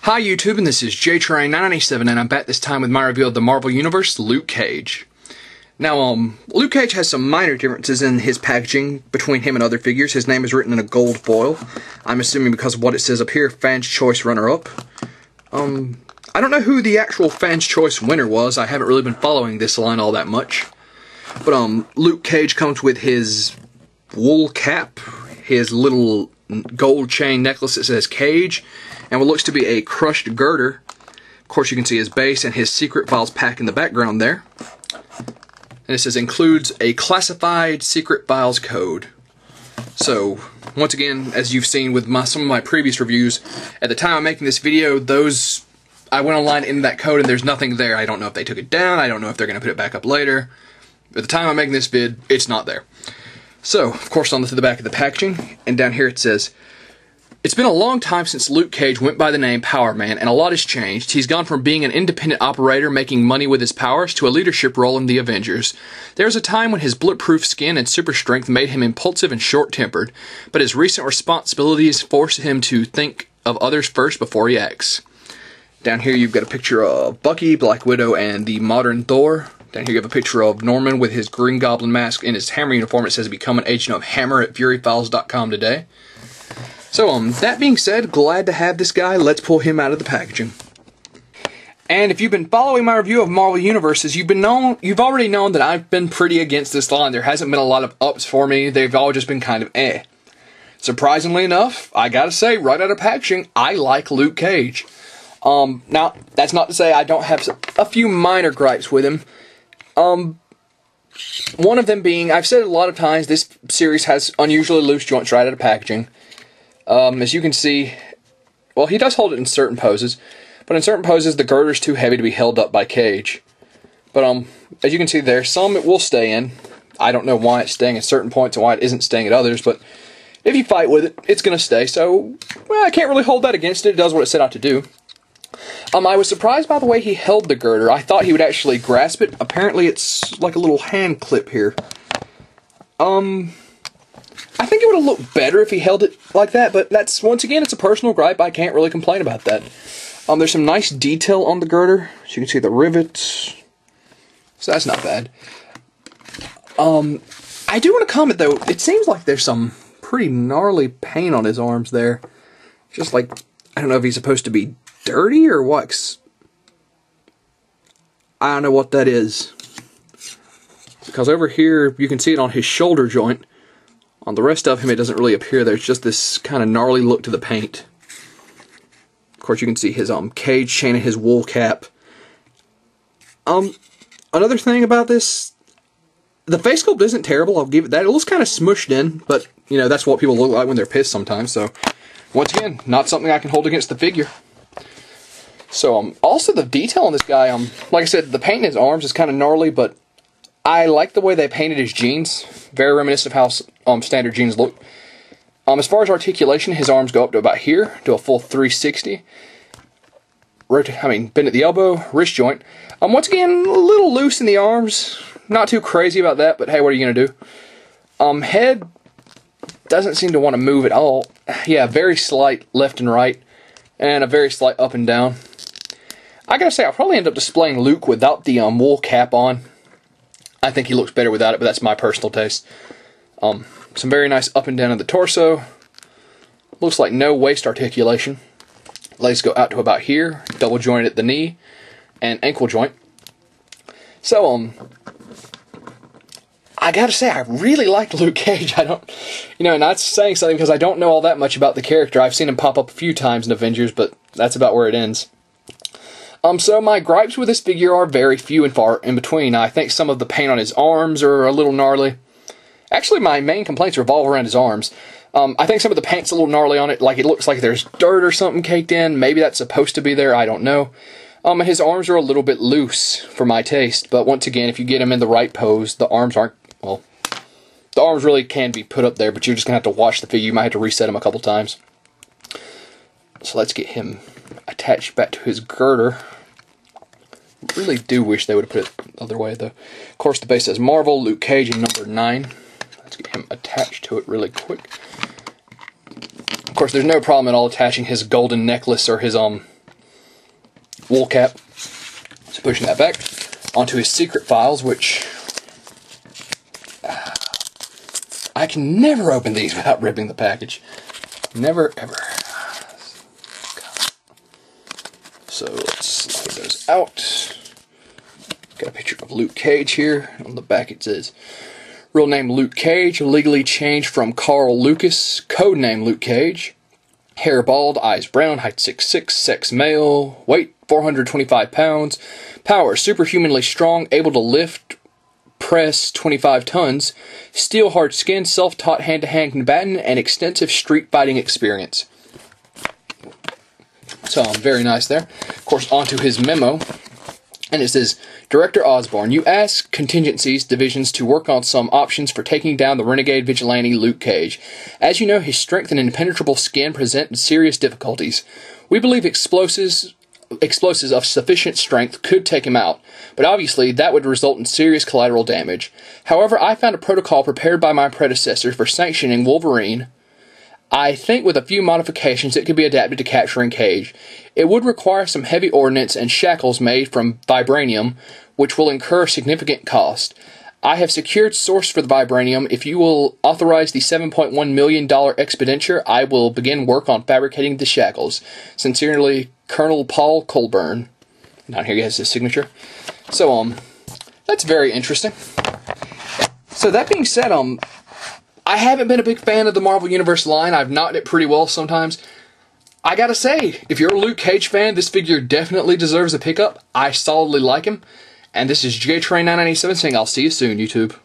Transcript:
Hi YouTube, and this is JTrain997, and I'm back this time with my review of the Marvel Universe, Luke Cage. Now, Luke Cage has some minor differences in his packaging between him and other figures. His name is written in a gold foil. I'm assuming because of what it says up here, Fans Choice Runner-Up. I don't know who the actual Fans Choice winner was. I haven't really been following this line all that much. But, Luke Cage comes with his wool cap, his little gold chain necklace that says Cage, and what looks to be a crushed girder. Of course, you can see his base and his secret files pack in the background there. And it says includes a classified secret files code. So, once again, as you've seen with some of my previous reviews, at the time I'm making this video, I went online into that code and there's nothing there. I don't know if they took it down, I don't know if they're going to put it back up later. At the time I'm making this vid, it's not there. So, of course, on to the back of the packaging, and down here it says, "It's been a long time since Luke Cage went by the name Power Man, and a lot has changed. He's gone from being an independent operator making money with his powers to a leadership role in the Avengers. There was a time when his bulletproof skin and super strength made him impulsive and short-tempered, but his recent responsibilities forced him to think of others first before he acts." Down here you've got a picture of Bucky, Black Widow, and the modern Thor. Down here you have a picture of Norman with his Green Goblin mask and his Hammer uniform. It says become an agent of Hammer at FuryFiles.com today. So, that being said, glad to have this guy. Let's pull him out of the packaging. And if you've been following my review of Marvel Universes, you've already known that I've been pretty against this line. There hasn't been a lot of ups for me. They've all just been kind of eh. Surprisingly enough, I gotta say, right out of packaging, I like Luke Cage. Now, that's not to say I don't have a few minor gripes with him. One of them being, I've said it a lot of times, this series has unusually loose joints right out of packaging. As you can see, well, he does hold it in certain poses, but in certain poses the girder's too heavy to be held up by Cage. But, as you can see there, some it will stay in. I don't know why it's staying at certain points and why it isn't staying at others, but if you fight with it, it's going to stay, so, well, I can't really hold that against it. It does what it set out to do. I was surprised by the way he held the girder. I thought he would actually grasp it. Apparently it's like a little hand clip here. I think it would have looked better if he held it like that, but that's, once again, it's a personal gripe. I can't really complain about that. There's some nice detail on the girder. So you can see the rivets. So that's not bad. I do want to comment, though, it seems like there's some pretty gnarly paint on his arms there. Just like, I don't know if he's supposed to be dirty or what. I don't know what that is. Because over here, you can see it on his shoulder joint. On the rest of him, it doesn't really appear. There's just this kind of gnarly look to the paint. Of course, you can see his Cage chain and his wool cap. Another thing about this, the face sculpt isn't terrible. I'll give it that. It looks kind of smushed in, but you know that's what people look like when they're pissed sometimes. So, once again, not something I can hold against the figure. So, also the detail on this guy, like I said, the paint in his arms is kind of gnarly, but I like the way they painted his jeans. Very reminiscent of how standard jeans look. As far as articulation, his arms go up to about here, to a full 360. Bend at the elbow, wrist joint. Once again, a little loose in the arms. Not too crazy about that, but hey, what are you going to do? Head doesn't seem to want to move at all. Yeah, very slight left and right, and a very slight up and down. I gotta say, I'll probably end up displaying Luke without the wool cap on. I think he looks better without it, but that's my personal taste. Some very nice up and down of the torso. Looks like no waist articulation. Legs go out to about here, double jointed at the knee, and ankle joint. So, I gotta say, I really like Luke Cage. I don't, and that's saying something because I don't know all that much about the character. I've seen him pop up a few times in Avengers, but that's about where it ends. So my gripes with this figure are very few and far in between. I think some of the paint on his arms are a little gnarly. Actually, my main complaints revolve around his arms. I think some of the paint's a little gnarly on it, like it looks like there's dirt or something caked in. Maybe that's supposed to be there, I don't know. His arms are a little bit loose for my taste, but once again, if you get him in the right pose, the arms aren't, well, the arms really can be put up there, but you're just going to have to watch the figure. You might have to reset him a couple times. So let's get him attached back to his girder. Really do wish they would have put it the other way, though. Of course, the base says Marvel, Luke Cage, and number 9. Let's get him attached to it really quick. Of course, there's no problem at all attaching his golden necklace or his wool cap. So pushing that back onto his secret files, which I can never open these without ripping the package. Never, ever. So let's slide those out. Got a picture of Luke Cage here. On the back it says, real name Luke Cage, legally changed from Carl Lucas, code name Luke Cage. Hair bald, eyes brown, height 6'6", sex male, weight 425 pounds, power superhumanly strong, able to lift, press 25 tons, steel hard skin, self-taught hand-to-hand combatant, and extensive street fighting experience. So, very nice there. Of course, onto his memo. And it says, Director Osborn, you asked contingencies divisions to work on some options for taking down the renegade vigilante Luke Cage. As you know, his strength and impenetrable skin present serious difficulties. We believe explosives of sufficient strength could take him out, but obviously that would result in serious collateral damage. However, I found a protocol prepared by my predecessor for sanctioning Wolverine. I think with a few modifications it could be adapted to capturing Cage. It would require some heavy ordnance and shackles made from vibranium, which will incur significant cost. I have secured source for the vibranium. If you will authorize the $7.1 million expenditure, I will begin work on fabricating the shackles. Sincerely, Colonel Paul Colburn. Down here he has his signature. So, that's very interesting. So that being said, I haven't been a big fan of the Marvel Universe line. I've knocked it pretty well sometimes. I gotta say, if you're a Luke Cage fan, this figure definitely deserves a pickup. I solidly like him. And this is JTrain997 saying I'll see you soon, YouTube.